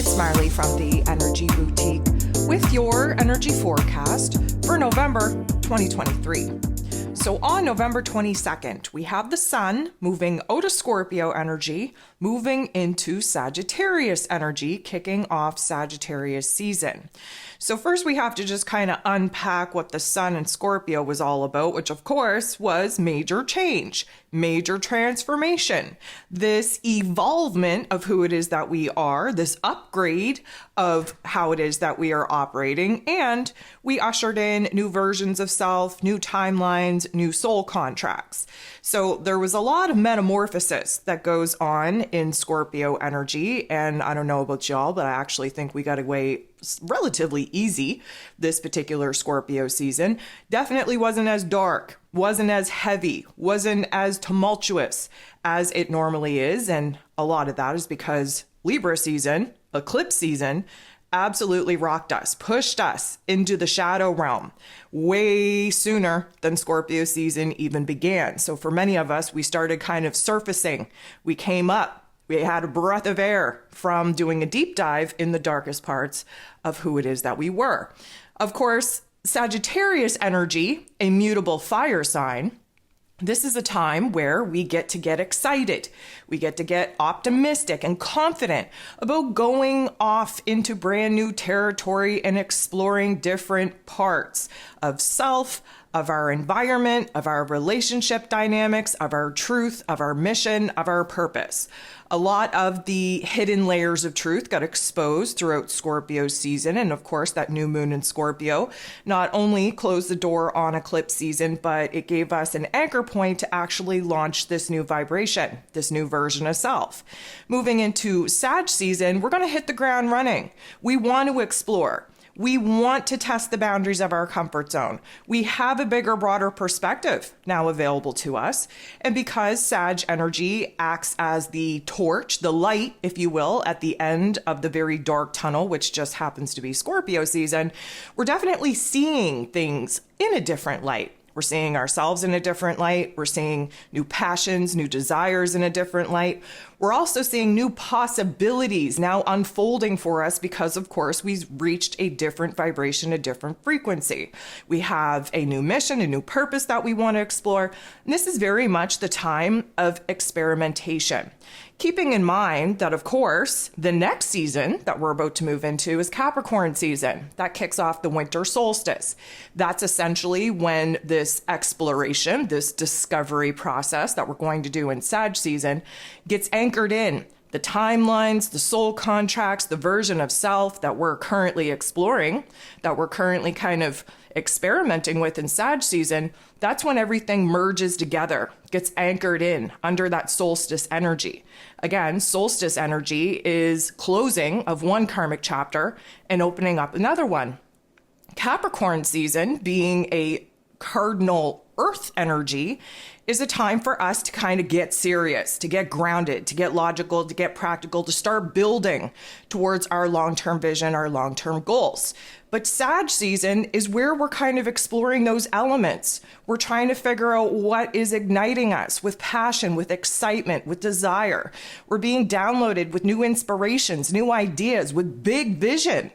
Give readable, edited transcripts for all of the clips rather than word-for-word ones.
it's Marley from the Energy Boutique with your energy forecast for November 2023. So on November 22nd, we have the Sun moving out of Scorpio energy, moving into Sagittarius energy, kicking off Sagittarius season. So first we have to just kind of unpack what the Sun and Scorpio was all about, which of course was major change, major transformation, this evolvement of who it is that we are, this upgrade of how it is that we are operating, and we ushered in new versions of self, new timelines, new soul contracts. So there was a lot of metamorphosis that goes on in Scorpio energy, and I don't know about y'all, but I actually think we got away relatively easy this particular Scorpio season. Definitely wasn't as dark, wasn't as heavy, wasn't as tumultuous as it normally is, and a lot of that is because Libra season, eclipse season, absolutely rocked us, pushed us into the shadow realm way sooner than Scorpio season even began. So for many of us, we started kind of surfacing. We came up. We had a breath of air from doing a deep dive in the darkest parts of who it is that we were. Of course, Sagittarius energy, a mutable fire sign, this is a time where we get to get excited. We get to get optimistic and confident about going off into brand new territory and exploring different parts of self, of our environment, of our relationship dynamics, of our truth, of our mission, of our purpose. A lot of the hidden layers of truth got exposed throughout Scorpio season. And of course, that new moon in Scorpio not only closed the door on eclipse season, but it gave us an anchor point to actually launch this new vibration, this new version of self. Moving into Sag season, we're going to hit the ground running. We want to explore. We want to test the boundaries of our comfort zone. We have a bigger, broader perspective now available to us. And because Sag energy acts as the torch, the light, if you will, at the end of the very dark tunnel, which just happens to be Scorpio season, we're definitely seeing things in a different light. We're seeing ourselves in a different light. We're seeing new passions, new desires in a different light. We're also seeing new possibilities now unfolding for us because, of course, we've reached a different vibration, a different frequency. We have a new mission, a new purpose that we want to explore. And this is very much the time of experimentation. Keeping in mind that, of course, the next season that we're about to move into is Capricorn season. That kicks off the winter solstice. That's essentially when this exploration, this discovery process that we're going to do in Sag season gets anchored in. The timelines, the soul contracts, the version of self that we're currently exploring, that we're currently kind of experimenting with in Sag season, that's when everything merges together, gets anchored in under that solstice energy. Again, solstice energy is closing of one karmic chapter and opening up another one. Capricorn season, being a cardinal earth energy, is a time for us to kind of get serious, to get grounded, to get logical, to get practical, to start building towards our long-term vision, our long-term goals. But Sag season is where we're kind of exploring those elements. We're trying to figure out what is igniting us with passion, with excitement, with desire. We're being downloaded with new inspirations, new ideas, with big vision.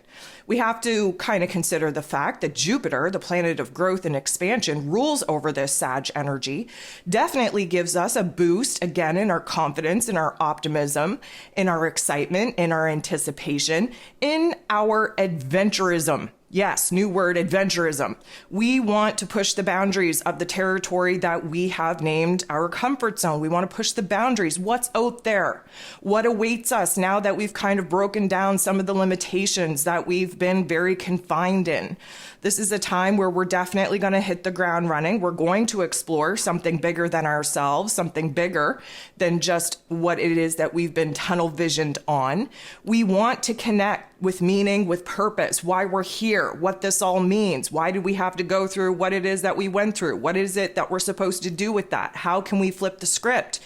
We have to kind of consider the fact that Jupiter, the planet of growth and expansion, rules over this Sag energy, definitely gives us a boost, again, in our confidence, in our optimism, in our excitement, in our anticipation, in our adventurism. Yes, new word, adventurism. We want to push the boundaries of the territory that we have named our comfort zone. We want to push the boundaries. What's out there? What awaits us now that we've kind of broken down some of the limitations that we've been very confined in? This is a time where we're definitely going to hit the ground running. We're going to explore something bigger than ourselves, something bigger than just what it is that we've been tunnel visioned on. We want to connect with meaning, with purpose, why we're here, what this all means. Why do we have to go through what it is that we went through? What is it that we're supposed to do with that? How can we flip the script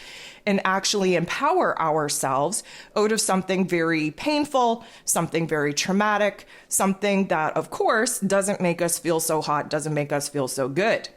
and actually empower ourselves out of something very painful, something very traumatic, something that, of course, doesn't make us feel so hot, doesn't make us feel so good.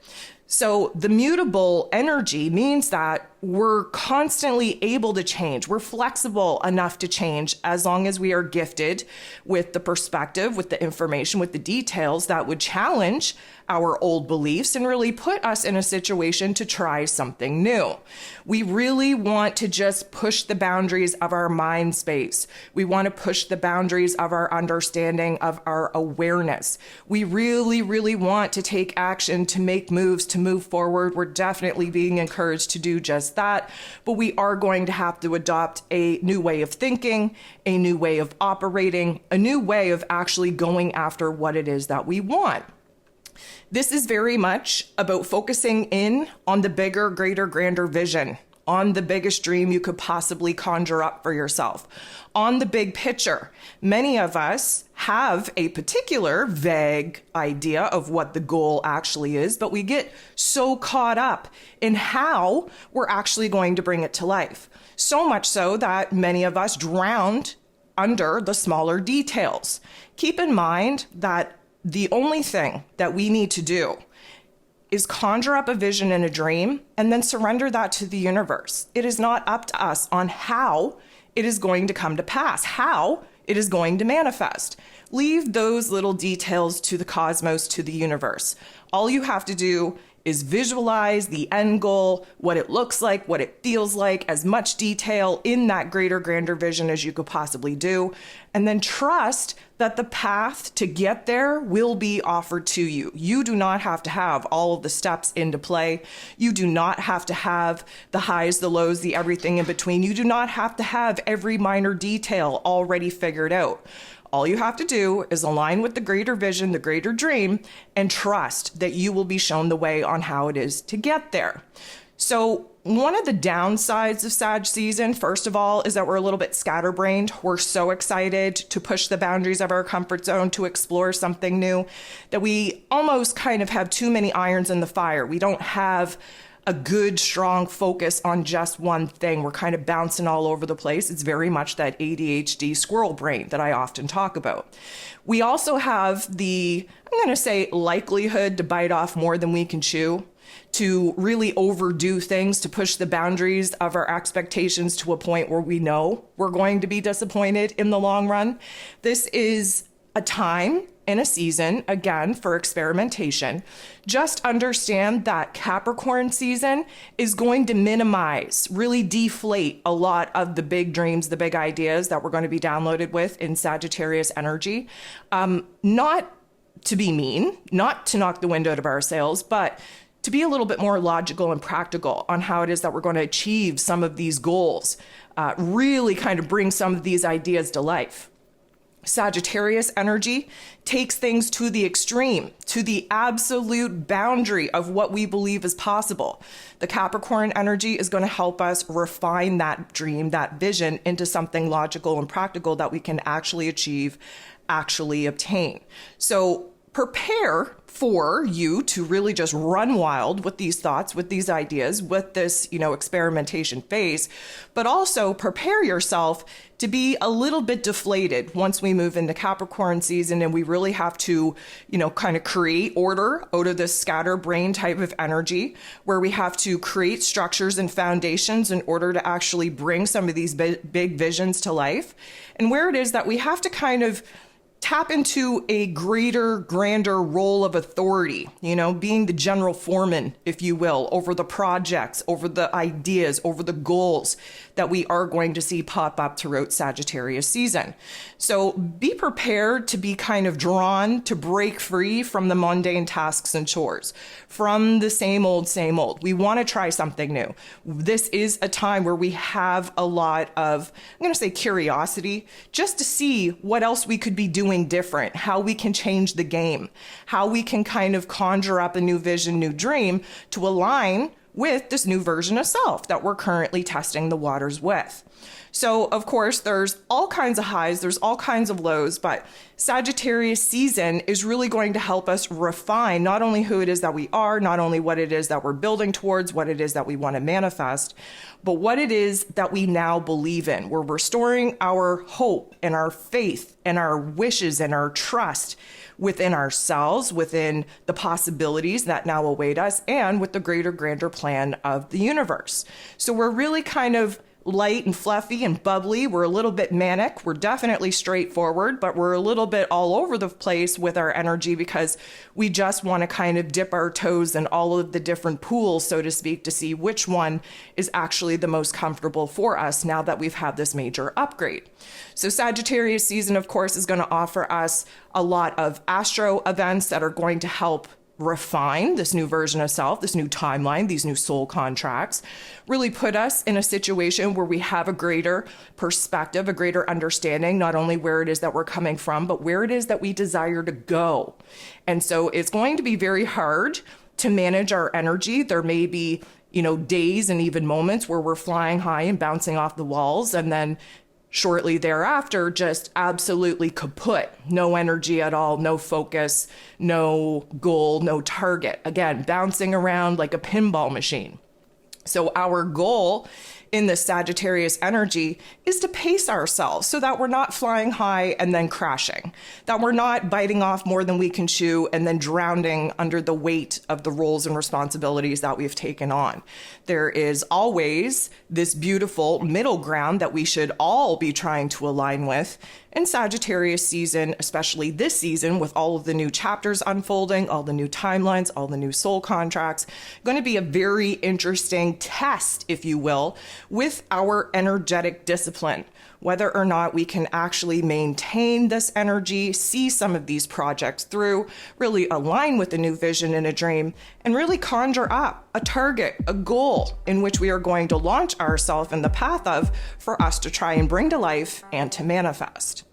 So the mutable energy means that we're constantly able to change. We're flexible enough to change as long as we are gifted with the perspective, with the information, with the details that would challenge our old beliefs and really put us in a situation to try something new. We really want to just push the boundaries of our mind space. We want to push the boundaries of our understanding, of our awareness. We really, really want to take action, to make moves, to move forward. We're definitely being encouraged to do just that, but we are going to have to adopt a new way of thinking, a new way of operating, a new way of actually going after what it is that we want. This is very much about focusing in on the bigger, greater, grander vision, on the biggest dream you could possibly conjure up for yourself, on the big picture. Many of us have a particular vague idea of what the goal actually is, but we get so caught up in how we're actually going to bring it to life. So much so that many of us drowned under the smaller details. Keep in mind that the only thing that we need to do is conjure up a vision and a dream and then surrender that to the universe. It is not up to us on how it is going to come to pass, how it is going to manifest. Leave those little details to the cosmos, to the universe. All you have to do is visualize the end goal, what it looks like, what it feels like, as much detail in that greater, grander vision as you could possibly do, and then trust that the path to get there will be offered to you. You do not have to have all of the steps into play. You do not have to have the highs, the lows, the everything in between. You do not have to have every minor detail already figured out. All you have to do is align with the greater vision, the greater dream, and trust that you will be shown the way on how it is to get there. So one of the downsides of Sag season, first of all, is that we're a little bit scatterbrained. We're so excited to push the boundaries of our comfort zone, to explore something new, that we almost kind of have too many irons in the fire. We don't have a good, strong focus on just one thing. We're kind of bouncing all over the place. It's very much that ADHD squirrel brain that I often talk about. We also have the, I'm going to say, likelihood to bite off more than we can chew, to really overdo things, to push the boundaries of our expectations to a point where we know we're going to be disappointed in the long run. This is a time in a season, again, for experimentation. Just understand that Capricorn season is going to minimize, really deflate a lot of the big dreams, the big ideas that we're going to be downloaded with in Sagittarius energy. Not to be mean, not to knock the wind out of our sails, but to be a little bit more logical and practical on how it is that we're going to achieve some of these goals, really kind of bring some of these ideas to life. Sagittarius energy takes things to the extreme, to the absolute boundary of what we believe is possible. The Capricorn energy is going to help us refine that dream, that vision, into something logical and practical that we can actually achieve, actually obtain. So prepare for you to really just run wild with these thoughts, with these ideas, with this, experimentation phase, but also prepare yourself to be a little bit deflated once we move into Capricorn season and we really have to, kind of create order out of this scatterbrain type of energy where we have to create structures and foundations in order to actually bring some of these big visions to life. And where it is that we have to kind of tap into a greater, grander role of authority, being the general foreman, if you will, over the projects, over the ideas, over the goals that we are going to see pop up throughout Sagittarius season. So be prepared to be kind of drawn to break free from the mundane tasks and chores, from the same old, same old. We want to try something new. This is a time where we have a lot of, I'm going to say, curiosity, just to see what else we could be doing different, how we can change the game, how we can kind of conjure up a new vision, new dream to align with this new version of self that we're currently testing the waters with. So, of course, there's all kinds of highs, there's all kinds of lows, but Sagittarius season is really going to help us refine not only who it is that we are, not only what it is that we're building towards, what it is that we want to manifest, but what it is that we now believe in. We're restoring our hope and our faith and our wishes and our trust. within ourselves, within the possibilities that now await us, and with the greater, grander plan of the universe. So we're really kind of light and fluffy and bubbly. We're a little bit manic. We're definitely straightforward, but we're a little bit all over the place with our energy because we just want to kind of dip our toes in all of the different pools, so to speak, to see which one is actually the most comfortable for us now that we've had this major upgrade. So Sagittarius season, of course, is going to offer us a lot of astro events that are going to help refine this new version of self, this new timeline, these new soul contracts, really put us in a situation where we have a greater perspective, a greater understanding, not only where it is that we're coming from, but where it is that we desire to go. And so it's going to be very hard to manage our energy. There may be, days and even moments where we're flying high and bouncing off the walls, and then shortly thereafter, just absolutely kaput. No energy at all, no focus, no goal, no target. Again, bouncing around like a pinball machine. So our goal in the Sagittarius energy is to pace ourselves so that we're not flying high and then crashing, that we're not biting off more than we can chew and then drowning under the weight of the roles and responsibilities that we've taken on. There is always this beautiful middle ground that we should all be trying to align with. In Sagittarius season, especially this season, with all of the new chapters unfolding, all the new timelines, all the new soul contracts, going to be a very interesting test, if you will, with our energetic discipline, whether or not we can actually maintain this energy, see some of these projects through, really align with a new vision and a dream, and really conjure up a target, a goal in which we are going to launch ourselves in the path of for us to try and bring to life and to manifest.